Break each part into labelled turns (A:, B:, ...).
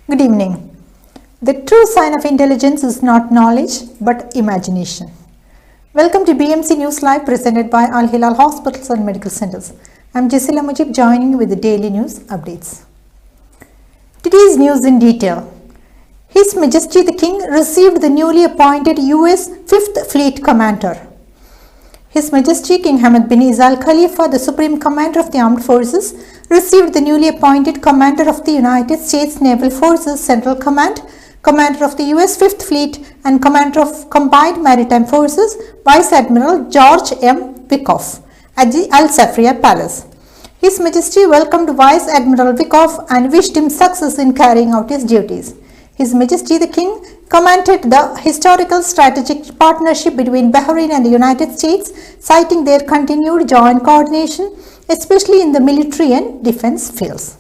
A: Good evening. The true sign of intelligence is not knowledge but imagination. Welcome to BMC News Live presented by Al Hilal Hospitals and Medical Centers. I am Jessila Mujib joining you with the daily news updates. Today's news in detail. His Majesty the King received the newly appointed US 5th Fleet Commander. His Majesty King Hamad bin Isa Al Khalifa, the Supreme Commander of the Armed Forces, received the newly appointed Commander of the United States Naval Forces Central Command, Commander of the US 5th Fleet and Commander of Combined Maritime Forces, Vice Admiral George M. Wickoff at the Al Safriya Palace. His Majesty welcomed Vice Admiral Wickoff and wished him success in carrying out his duties. His Majesty the King commented the historical strategic partnership between Bahrain and the United States, citing their continued joint coordination, especially in the military and defense fields.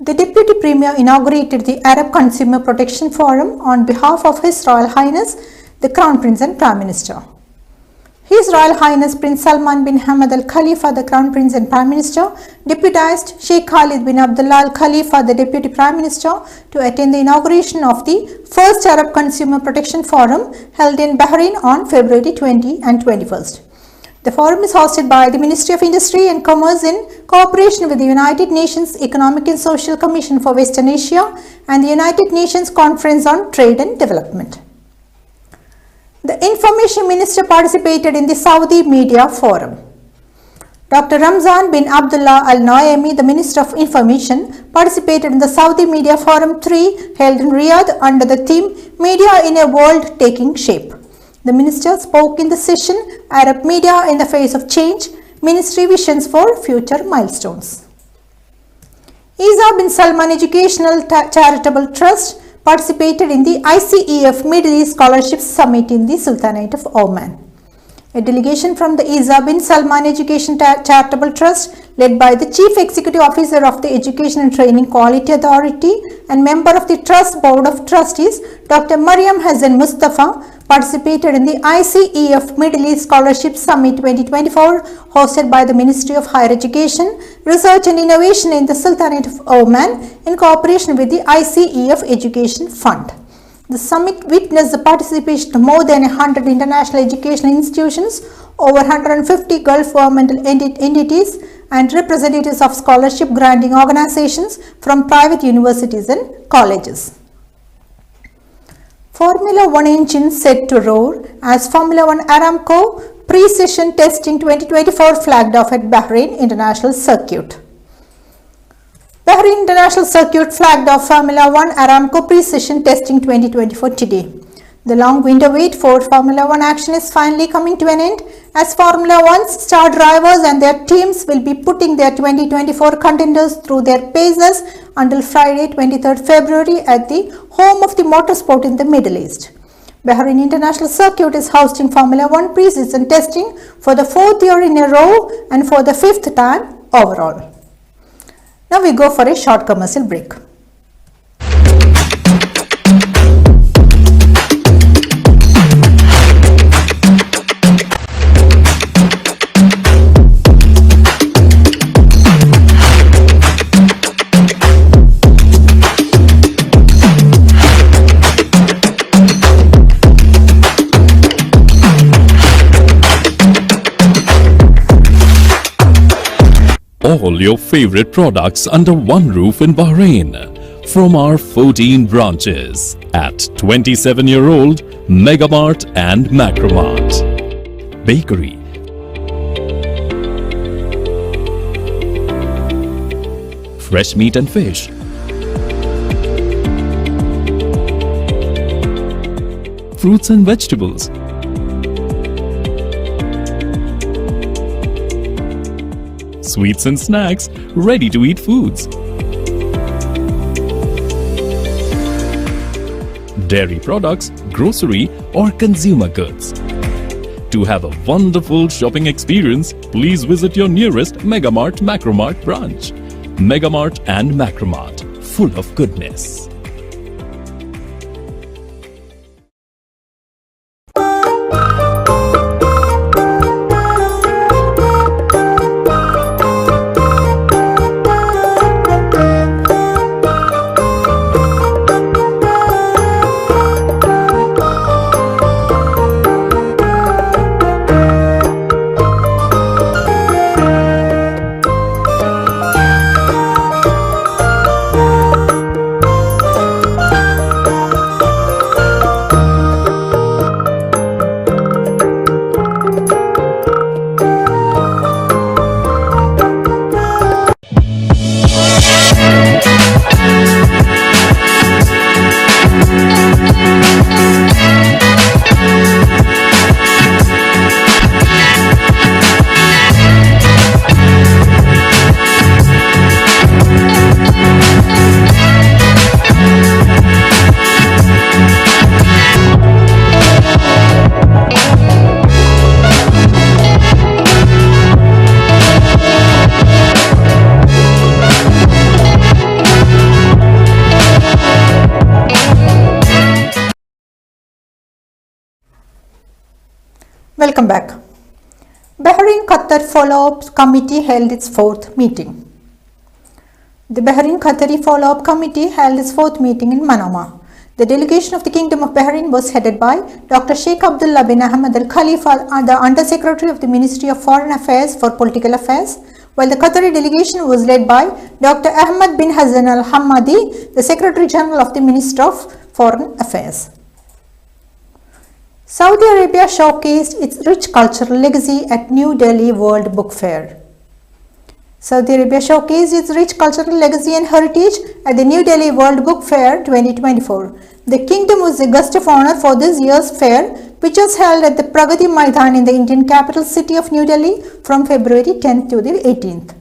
A: The Deputy Premier inaugurated the Arab Consumer Protection Forum on behalf of His Royal Highness the Crown Prince and Prime Minister. His Royal Highness Prince Salman bin Hamad Al Khalifa, the Crown Prince and Prime Minister, deputized Sheikh Khalid bin Abdullah Al Khalifa, the Deputy Prime Minister, to attend the inauguration of the first Arab Consumer Protection Forum held in Bahrain on February 20 and 21st. The forum is hosted by the Ministry of Industry and Commerce in cooperation with the United Nations Economic and Social Commission for Western Asia and the United Nations Conference on Trade and Development. The Information Minister participated in the Saudi Media Forum. Dr. Ramzan bin Abdullah Al Noaimi, the Minister of Information, participated in the Saudi Media Forum 3 held in Riyadh under the theme Media in a World Taking Shape. The Minister spoke in the session Arab Media in the Face of Change, Ministry Visions for Future Milestones. Isa bin Salman Educational Charitable Trust participated in the ICEF Middle East Scholarship Summit in the Sultanate of Oman. A delegation from the Isa bin Salman Education Charitable Trust, led by the Chief Executive Officer of the Education and Training Quality Authority and member of the Trust Board of Trustees, Dr. Mariam Hassan Mustafa, participated in the ICEF Middle East Scholarship Summit 2024 hosted by the Ministry of Higher Education, Research and Innovation in the Sultanate of Oman in cooperation with the ICEF Education Fund. The summit witnessed the participation of more than 100 international educational institutions, over 150 Gulf governmental entities and representatives of scholarship granting organizations from private universities and colleges. Formula 1 engine set to roar as Formula 1 Aramco pre-session testing 2024 flagged off at Bahrain International Circuit. Bahrain International Circuit flagged off Formula 1 Aramco pre-session testing 2024 today. The long winter wait for Formula 1 action is finally coming to an end as Formula 1's star drivers and their teams will be putting their 2024 contenders through their paces until Friday 23rd February at the home of the motorsport in the Middle East. Bahrain International Circuit is hosting Formula 1 pre-season testing for the 4th year in a row and for the 5th time overall. Now we go for a short commercial break.
B: All your favorite products under one roof in Bahrain from our 14 branches at 27-year-old Megamart and Macromart. Bakery, fresh meat and fish, fruits and vegetables, sweets and snacks, ready-to-eat foods, dairy products, grocery or consumer goods. To have a wonderful shopping experience, please visit your nearest Megamart Macromart branch. Megamart and Macromart, full of goodness.
A: Welcome back. Bahrain Qatar Follow-up Committee held its fourth meeting. The Bahrain Qatari Follow-up Committee held its fourth meeting in Manama. The delegation of the Kingdom of Bahrain was headed by Dr. Sheikh Abdullah bin Ahmed Al Khalifa, the Under-Secretary of the Ministry of Foreign Affairs for Political Affairs, while the Qatari delegation was led by Dr. Ahmed bin Hassan Al Hamadi, the Secretary General of the Ministry of Foreign Affairs. Saudi Arabia showcased its rich cultural legacy at New Delhi World Book Fair. Saudi Arabia showcased its rich cultural legacy and heritage at the New Delhi World Book Fair 2024. The kingdom was the guest of honor for this year's fair, which was held at the Pragati Maidan in the Indian capital city of New Delhi from February 10th to the 18th.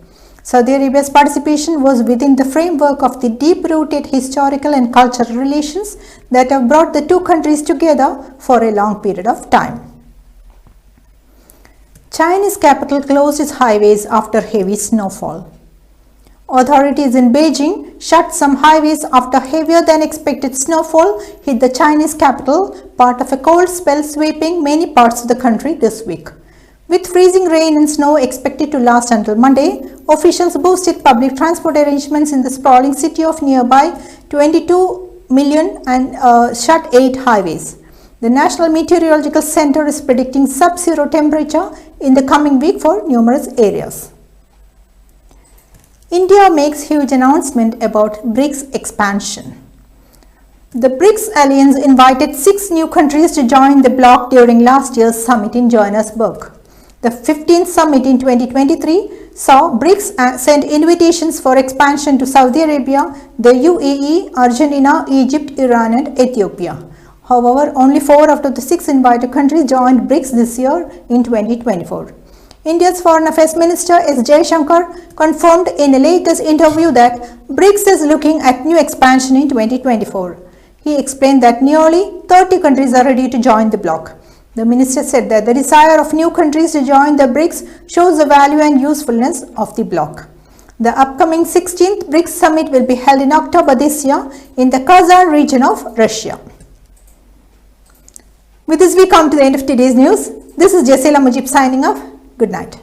A: Saudi Arabia's participation was within the framework of the deep-rooted historical and cultural relations that have brought the two countries together for a long period of time. Chinese capital closed its highways after heavy snowfall. Authorities in Beijing shut some highways after heavier than expected snowfall hit the Chinese capital, part of a cold spell sweeping many parts of the country this week. With freezing rain and snow expected to last until Monday, officials boosted public transport arrangements in the sprawling city of nearby 22 million and shut 8 highways. The National Meteorological Center is predicting sub-zero temperature in the coming week for numerous areas. India makes huge announcement about BRICS expansion. The BRICS alliance invited 6 new countries to join the bloc during last year's summit in Johannesburg. The 15th summit in 2023 saw BRICS send invitations for expansion to Saudi Arabia, the UAE, Argentina, Egypt, Iran and Ethiopia. However, only 4 out of the 6 invited countries joined BRICS this year in 2024. India's Foreign Affairs Minister S. Jaishankar confirmed in a latest interview that BRICS is looking at new expansion in 2024. He explained that nearly 30 countries are ready to join the bloc. The minister said that the desire of new countries to join the BRICS shows the value and usefulness of the bloc. The upcoming 16th BRICS summit will be held in October this year in the Kazan region of Russia. With this, we come to the end of today's news. This is Jasela Mujib signing off. Good night.